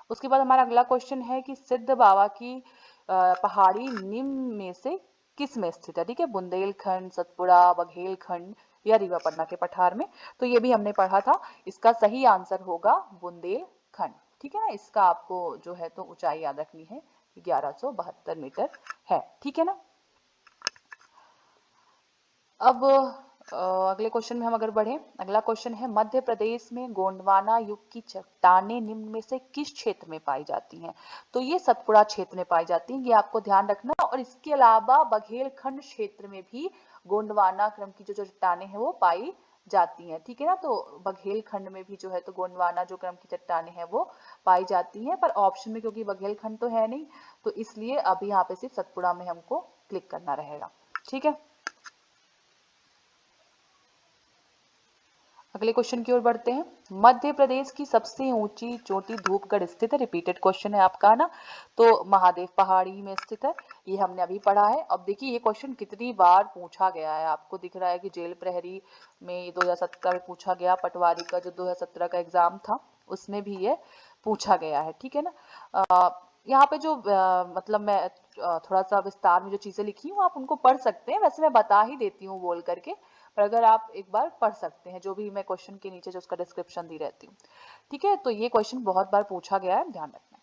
उसके बाद हमारा अगला क्वेश्चन है कि सिद्ध बाबा की पहाड़ी निम्न में से किस में स्थित है? ठीक है, बुंदेलखंड, सतपुड़ा, बघेलखंड या रीवापन्ना के पठार में। तो ये भी हमने पढ़ा था, इसका सही आंसर होगा बुंदेलखंड। ठीक है ना, इसका आपको जो है तो ऊंचाई याद रखनी है 1172 मीटर है। ठीक है ना, अब अगले क्वेश्चन में हम अगर बढ़े, अगला क्वेश्चन है मध्य प्रदेश में गोंडवाना युग की चट्टानें निम्न में से किस क्षेत्र में पाई जाती हैं? तो ये सतपुड़ा क्षेत्र में पाई जाती हैं, ये आपको ध्यान रखना। और इसके अलावा बघेलखंड क्षेत्र में भी गोंडवाना क्रम की जो चट्टानें हैं वो पाई जाती हैं। ठीक है ना, तो बघेलखंड में भी जो है तो गोंडवाना जो क्रम की चट्टानें हैं वो पाई जाती हैं, पर ऑप्शन में क्योंकि बघेलखंड तो है नहीं तो इसलिए अभी यहाँ पे सिर्फ सतपुड़ा में हमको क्लिक करना रहेगा। ठीक है, अगले क्वेश्चन की ओर बढ़ते हैं। मध्य प्रदेश की सबसे ऊंची चोटी धूपगढ़ स्थित है, रिपीटेड क्वेश्चन है आपका ना, तो महादेव पहाड़ी में स्थित है, ये हमने अभी पढ़ा है। अब देखिए ये क्वेश्चन कितनी बार पूछा गया है, आपको दिख रहा है कि जेल प्रहरी में 2017 में पूछा गया, पटवारी का जो 2017 का एग्जाम था उसमें भी ये पूछा गया है। ठीक है ना, यहाँ पे जो मतलब मैं थोड़ा सा विस्तार में जो चीजें लिखी हूँ आप उनको पढ़ सकते हैं, वैसे मैं बता ही देती हूँ बोल करके, पर अगर आप एक बार पढ़ सकते हैं जो भी मैं क्वेश्चन के नीचे जो उसका डिस्क्रिप्शन दी रहती हूँ। ठीक है, तो ये क्वेश्चन बहुत बार पूछा गया है, ध्यान रखना।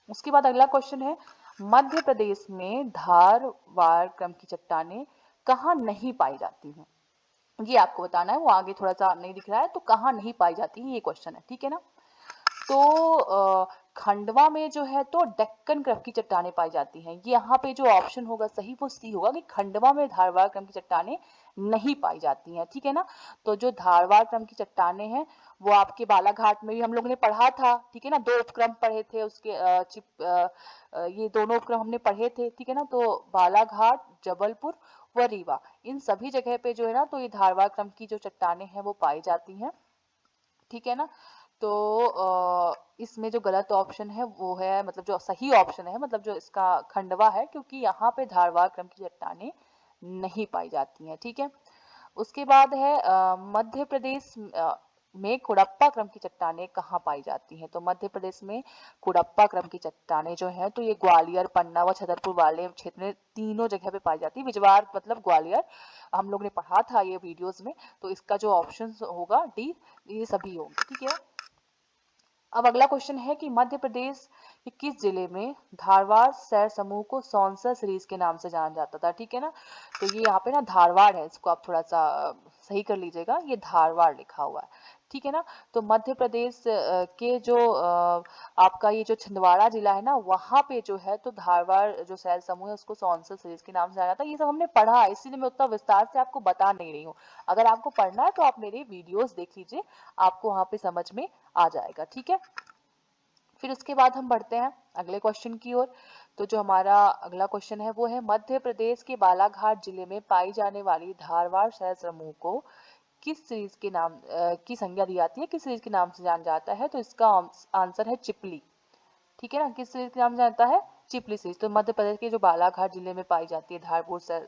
उसके बाद अगला क्वेश्चन है मध्य प्रदेश में धारवाड़ क्रम की चट्टानें कहाँ नहीं पाई जाती हैं? ये आपको बताना है, वो आगे थोड़ा सा नहीं दिख रहा है, तो कहाँ नहीं पाई जाती है ये क्वेश्चन है। ठीक है ना, तो खंडवा में जो है तो डेक्कन क्रम की चट्टानें पाई जाती हैं। ये यहाँ पे जो ऑप्शन होगा सही वो सी होगा कि खंडवा में धारवाड़ क्रम की चट्टानें नहीं पाई जाती हैं, ठीक है ना। तो जो धारवाड़ क्रम की चट्टानें हैं वो आपके बालाघाट में भी हम लोग ने पढ़ा था, ठीक है ना। दो उपक्रम पढ़े थे उसके ये दोनों उपक्रम हमने पढ़े थे, ठीक है ना। तो बालाघाट, जबलपुर व रीवा, इन सभी जगह पे जो है ना तो ये धारवाड़ क्रम की जो चट्टानें हैं वो पाई जाती हैं, ठीक है ना। तो इसमें जो गलत ऑप्शन है वो है, मतलब जो सही ऑप्शन है, मतलब जो इसका खंडवा है, क्योंकि यहाँ पे धारवाड़ क्रम की चट्टानें नहीं पाई जाती हैं, ठीक है। उसके बाद है मध्य प्रदेश में कुड़प्पा क्रम की चट्टानें कहाँ पाई जाती हैं। तो मध्य प्रदेश में कुड़प्पा क्रम की चट्टानें जो हैं तो ये ग्वालियर, पन्ना व छतरपुर वाले क्षेत्र में तीनों जगह पे पाई जाती है। बिजवार मतलब ग्वालियर हम लोग ने पढ़ा था ये वीडियोस में। तो इसका जो ऑप्शन होगा डी, ये सभी होंगे, ठीक है। अब अगला क्वेश्चन है कि मध्य प्रदेश के किस जिले में धारवाड़ सैर समूह को सौंसर सीरीज के नाम से जाना जाता था, ठीक है ना। तो ये यहाँ पे ना धारवाड़ है, इसको आप थोड़ा सा सही कर लीजिएगा, ये धारवाड़ लिखा हुआ है, ठीक है ना। तो मध्य प्रदेश के जो आपका ये जो छिंदवाड़ा जिला है ना, वहां पे जो है तो धारवाड़ जो सैर समूह है उसको सौंसर सीरीज के नाम से जाना जाता है। ये सब हमने पढ़ा है, इसीलिए मैं उतना विस्तार से आपको बता नहीं रही हूँ। अगर आपको पढ़ना है तो आप मेरे वीडियोस देख लीजिए, आपको वहां पे समझ में आ जाएगा, ठीक है। फिर उसके बाद हम बढ़ते हैं अगले क्वेश्चन की ओर। तो जो हमारा अगला क्वेश्चन है वो है मध्य प्रदेश के बालाघाट जिले में पाई जाने वाली धारवाड़ शहर समूह को किस सीरीज के नाम की संज्ञा दी जाती है, किस सीरीज के नाम से जाना जाता है। तो इसका आंसर है चिपली, ठीक है ना। किस सीरीज के नाम से जाता है, चिपली सीरीज। तो मध्य प्रदेश के जो बालाघाट जिले में पाई जाती है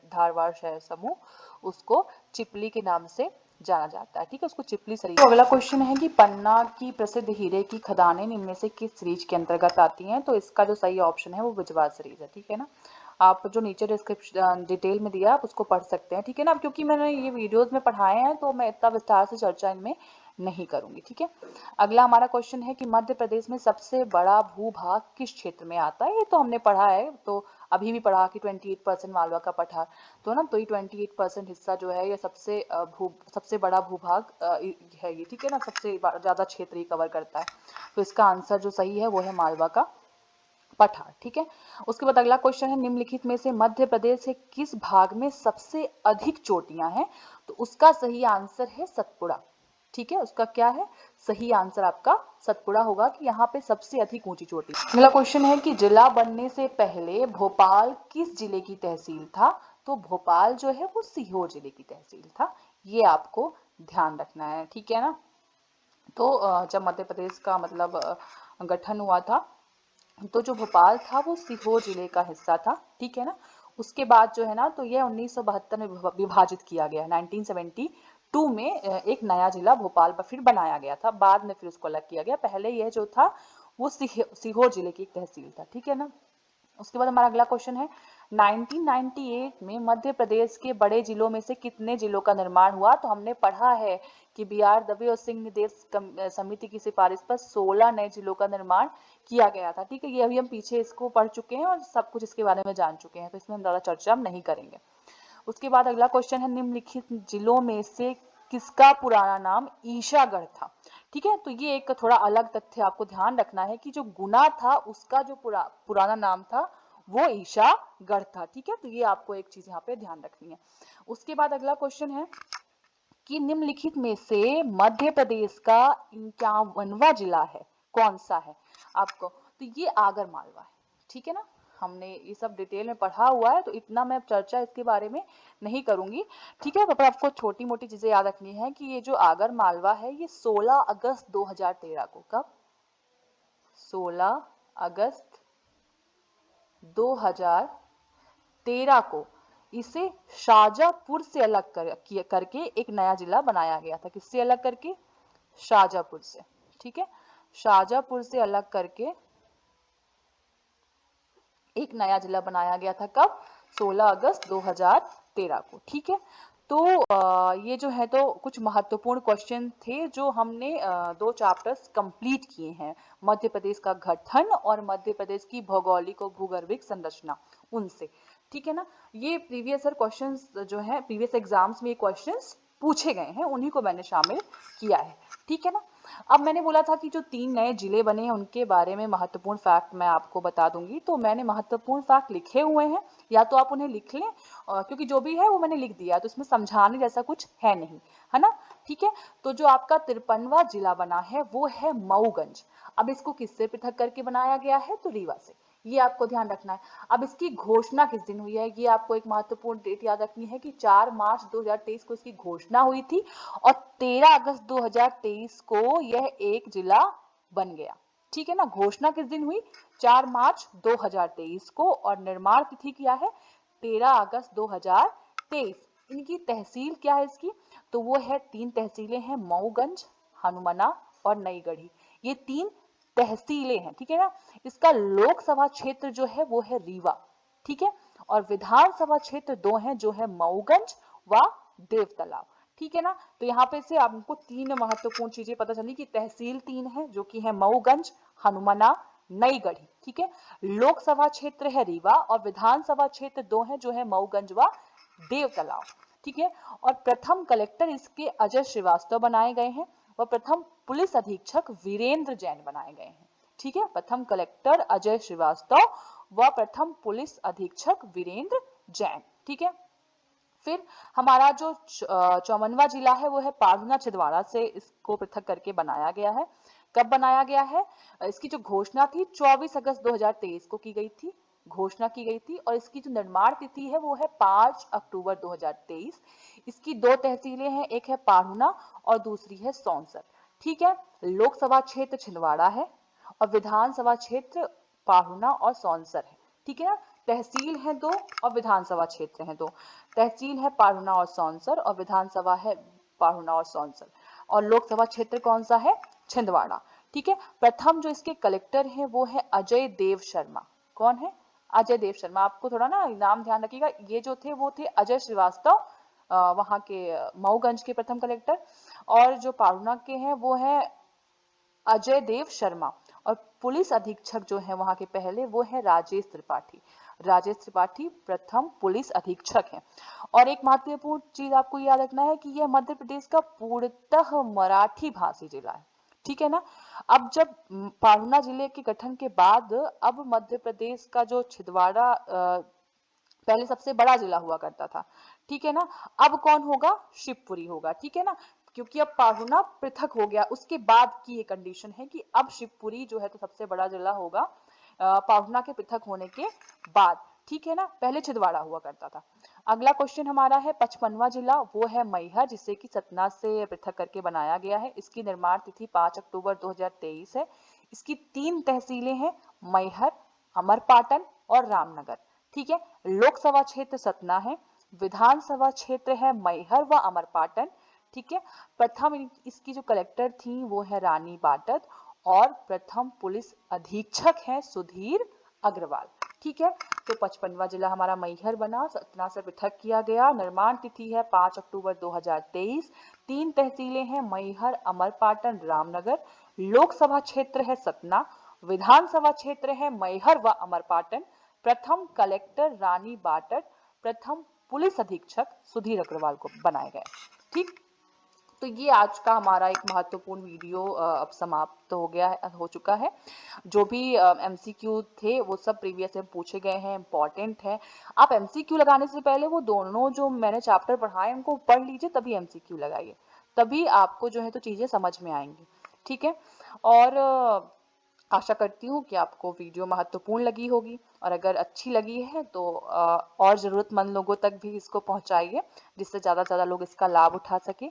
धारवाड़ शहर समूह, उसको चिपली के नाम से जाना जाता है, ठीक है, उसको चिपली सीरीज। तो अगला क्वेश्चन है कि पन्ना की प्रसिद्ध हीरे की खदानें इनमें से किस सीरीज के अंतर्गत आती हैं। तो इसका जो सही ऑप्शन है वो बिजवार सीरीज है, ठीक है ना। आप जो नीचे डिस्क्रिप्शन डिटेल में दिया आप उसको पढ़ सकते हैं, ठीक है ना। क्योंकि मैंने ये वीडियोस में पढ़ाए हैं तो मैं इतना विस्तार से चर्चा इनमें नहीं करूंगी, ठीक है। अगला हमारा क्वेश्चन है कि मध्य प्रदेश में सबसे बड़ा भूभाग किस क्षेत्र में आता है। ये तो हमने पढ़ा है, तो अभी भी पढ़ा कि 28% मालवा का पठार, तो ना तो ये 28% हिस्सा जो है ये सबसे बड़ा भूभाग है ये, ठीक है ना। सबसे ज्यादा क्षेत्र ये कवर करता है। तो इसका आंसर जो सही है वो है मालवा का पठार, ठीक है। उसके बाद अगला क्वेश्चन है निम्नलिखित में से मध्य प्रदेश के किस भाग में सबसे अधिक चोटियां हैं। तो उसका सही आंसर है सतपुड़ा, ठीक है। उसका क्या है, सही आंसर आपका सतपुड़ा होगा कि यहाँ पे सबसे अधिक ऊंची चोटी। अगला क्वेश्चन है कि जिला बनने से पहले भोपाल किस जिले की तहसील था। तो भोपाल जो है वो सीहोर जिले की तहसील था, ये आपको ध्यान रखना है, ठीक है ना। तो जब मध्य प्रदेश का मतलब गठन हुआ था तो जो भोपाल था वो सीहोर जिले का हिस्सा था, ठीक है ना। उसके बाद जो है ना तो यह 1972 में विभाजित किया गया, 1972 में एक नया जिला भोपाल फिर बनाया गया था, बाद में फिर उसको अलग किया गया। पहले यह जो था वो सीहोर जिले की एक तहसील था, ठीक है ना। उसके बाद हमारा अगला क्वेश्चन है 1998 में मध्य प्रदेश के बड़े जिलों में से कितने जिलों का निर्माण हुआ। तो हमने पढ़ा है कि बी आर दवे और सिंह निर्देश समिति की सिफारिश पर 16 नए जिलों का निर्माण किया गया था, ठीक है। ये अभी हम पीछे इसको पढ़ चुके हैं और सब कुछ इसके बारे में जान चुके हैं, तो इसमें हम ज्यादा चर्चा हम नहीं करेंगे। उसके बाद अगला क्वेश्चन है निम्नलिखित जिलों में से किसका पुराना नाम ईशागढ़ था, ठीक है। तो ये एक थोड़ा अलग तथ्य आपको ध्यान रखना है कि जो गुना था उसका जो पुराना नाम था वो ईशागढ़ था, ठीक है। तो ये आपको एक चीज यहाँ पे ध्यान रखनी है। उसके बाद अगला क्वेश्चन है कि निम्नलिखित में से मध्य प्रदेश का 51वां जिला है कौन सा है आपको। तो ये आगर मालवा है, ठीक है ना। हमने ये सब डिटेल में पढ़ा हुआ है तो इतना मैं चर्चा इसके बारे में नहीं करूंगी, ठीक है। पर आपको छोटी मोटी चीजें याद रखनी है कि ये जो आगर मालवा है ये 16 अगस्त 2013 को, कब, 16 अगस्त 2013 को इसे शाजापुर से अलग करके एक नया जिला बनाया गया था। किससे अलग करके, शाजापुर से, ठीक है। शाजापुर से अलग करके एक नया जिला बनाया गया था, कब, 16 अगस्त 2013 को, ठीक है। तो ये जो है तो कुछ महत्वपूर्ण क्वेश्चन थे जो हमने दो चैप्टर्स कंप्लीट किए हैं, मध्य प्रदेश का गठन और मध्य प्रदेश की भौगोलिक और भूगर्भिक संरचना, उनसे, ठीक है ना। ये प्रीवियस ईयर क्वेश्चंस जो है, प्रीवियस एग्जाम्स में ये क्वेश्चंस पूछे गए हैं उन्हीं को मैंने शामिल किया है, ठीक है ना। अब मैंने बोला था कि जो 3 नए जिले बने हैं उनके बारे में महत्वपूर्ण फैक्ट मैं आपको बता दूंगी, तो मैंने महत्वपूर्ण फैक्ट लिखे हुए हैं, या तो आप उन्हें लिख लें, क्योंकि जो भी है वो मैंने लिख दिया, तो इसमें समझाने जैसा कुछ है नहीं, है ना, ठीक है। तो जो आपका 53वां जिला बना है वो है मऊगंज। अब इसको किससे पृथक करके बनाया गया है, तो रीवा से, ये आपको ध्यान रखना है। अब इसकी घोषणा किस दिन हुई है, ये आपको एक महत्वपूर्ण डेट याद रखनी है कि 4 मार्च 2023 को इसकी घोषणा हुई थी और 13 अगस्त 2023 को यह एक जिला बन गया, ठीक है ना। घोषणा किस दिन हुई, 4 मार्च 2023 को, और निर्माण तिथि क्या है, 13 अगस्त 2023। इनकी तहसील क्या है इसकी, तो वो है 3 तहसीलें हैं, मऊगंज, हनुमना और नई गढ़ी, ये 3 तहसीलें हैं, ठीक है ना। इसका लोकसभा क्षेत्र जो है वो है रीवा, ठीक है, और विधानसभा क्षेत्र 2 हैं जो है मऊगंज व देवतलाव, ठीक है ना। तो यहाँ पे से आपको 3 महत्वपूर्ण चीजें पता चली कि तहसील 3 है जो कि है मऊगंज, हनुमना, नई गढ़ी, ठीक है। लोकसभा क्षेत्र है रीवा और विधानसभा क्षेत्र 2 है जो है मऊगंज व देवतलाव, ठीक है। और प्रथम कलेक्टर इसके अजय श्रीवास्तव बनाए गए हैं व प्रथम पुलिस अधीक्षक वीरेंद्र जैन बनाए गए हैं, ठीक है। प्रथम कलेक्टर अजय श्रीवास्तव व प्रथम पुलिस अधीक्षक वीरेंद्र जैन, ठीक है। फिर हमारा जो 54वां जिला है वो है पारहुना छिंदवाड़ा से इसको पृथक करके बनाया गया है। कब बनाया गया है, इसकी जो घोषणा थी 24 अगस्त 2023 को की गई थी, घोषणा की गई थी, और इसकी जो निर्माण तिथि है वो है 5 अक्टूबर 2023। इसकी 2 तहसीलें हैं, एक है पारहुना और दूसरी है सौंसर, ठीक है। लोकसभा क्षेत्र छिंदवाड़ा है और विधानसभा क्षेत्र पारहुना और सौंसर है, ठीक है ना। तहसील है 2 और विधानसभा क्षेत्र है 2, तहसील है पारहुना और सौंसर और विधानसभा है पारहुना और सौंसर, और लोकसभा क्षेत्र कौन सा है, छिंदवाड़ा, ठीक है। प्रथम जो इसके कलेक्टर हैं वो है अजय देव शर्मा, कौन है, अजय देव शर्मा। आपको थोड़ा ना नाम ध्यान रखिएगा, ये जो थे वो थे अजय श्रीवास्तव, वहां के मऊगंज के प्रथम कलेक्टर, और जो पारहुना के हैं वो है अजय देव शर्मा, और पुलिस अधीक्षक जो है वहां के पहले वो है राजेश त्रिपाठी, राजेश त्रिपाठी प्रथम पुलिस अधीक्षक हैं। और एक महत्वपूर्ण चीज आपको याद रखना है कि यह मध्य प्रदेश का पूर्णतः मराठी भाषी जिला है, ठीक है ना। अब जब पारहुना जिले के गठन के बाद अब मध्य प्रदेश का जो छिंदवाड़ा पहले सबसे बड़ा जिला हुआ करता था, ठीक है ना, अब कौन होगा, शिवपुरी होगा, ठीक है ना, क्योंकि अब पारहुना पृथक हो गया, उसके बाद की ये कंडीशन है कि अब शिवपुरी जो है तो सबसे बड़ा जिला होगा पारहुना के पृथक होने के बाद, ठीक है ना, पहले छिंदवाड़ा हुआ करता था। अगला क्वेश्चन हमारा है 55वां जिला, वो है मैहर, जिसे कि सतना से पृथक करके बनाया गया है। इसकी निर्माण तिथि 5 अक्टूबर 2023 है। इसकी 3 तहसीलें हैं, मैहर, अमरपाटन और रामनगर, ठीक है। लोकसभा क्षेत्र सतना है, विधानसभा क्षेत्र है मैहर व अमरपाटन, ठीक है। प्रथम इसकी जो कलेक्टर थी वो है रानी बाटत और प्रथम पुलिस अधीक्षक है सुधीर अग्रवाल, ठीक है। तो 55वां जिला हमारा मैहर बना, सतना से पृथक किया गया, निर्माण तिथि है 5 अक्टूबर 2023, 3 तहसीलें हैं मैहर, अमरपाटन, रामनगर, लोकसभा क्षेत्र है सतना, विधानसभा क्षेत्र है मैहर व अमरपाटन, प्रथम कलेक्टर रानी बाटट, प्रथम पुलिस अधीक्षक सुधीर अग्रवाल को बनाए गए, ठीक। तो ये आज का हमारा एक महत्वपूर्ण वीडियो अब समाप्त हो गया है, हो चुका है। जो भी एमसीक्यू थे वो सब प्रीवियस में पूछे गए हैं, इंपॉर्टेंट है। आप एमसीक्यू लगाने से पहले वो दोनों जो मैंने चैप्टर पढ़ाए उनको पढ़ लीजिए, तभी एमसीक्यू लगाइए, तभी आपको जो है तो चीजें समझ में आएंगी, ठीक है। और आशा करती हूँ कि आपको वीडियो महत्वपूर्ण लगी होगी, और अगर अच्छी लगी है तो और ज़रूरतमंद लोगों तक भी इसको पहुँचाइए, जिससे ज़्यादा से ज़्यादा लोग इसका लाभ उठा सकें,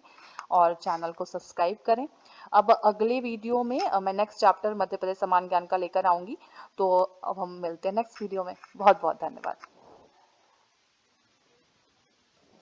और चैनल को सब्सक्राइब करें। अब अगले वीडियो में मैं नेक्स्ट चैप्टर मध्य प्रदेश समान ज्ञान का लेकर आऊँगी, तो अब हम मिलते हैं नेक्स्ट वीडियो में। बहुत बहुत धन्यवाद।